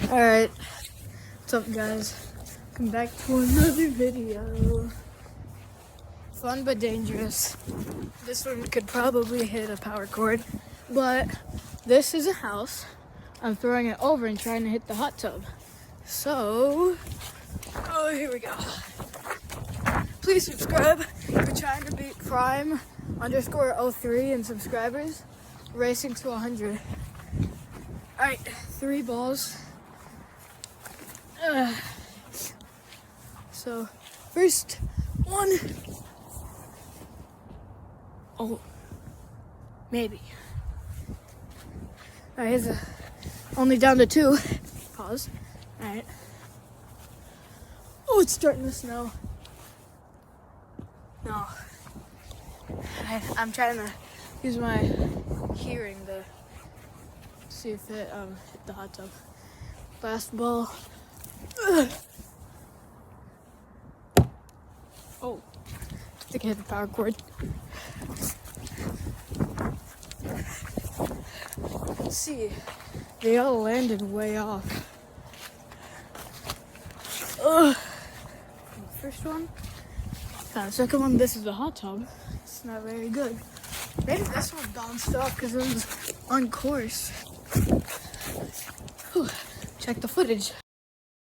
Alright, what's up guys? Welcome back to another video. Fun but dangerous. This one could probably hit a power cord, but this is a house. I'm throwing it over and trying to hit the hot tub. So, here we go. Please subscribe. We're trying to beat Prime_03 in subscribers. Racing to 100. Alright, 3 balls. So, first one. Oh, maybe. Alright, here's only down to 2. Pause. Alright. Oh, it's starting to snow. No. I'm trying to use my hearing to see if it hit the hot tub. Last ball. Oh, I think I hit the power cord. Let's see. They all landed way off. First one. Second one, this is the hot tub. It's not very good. Maybe this one bounced off because it was on course. Whew. Check the footage.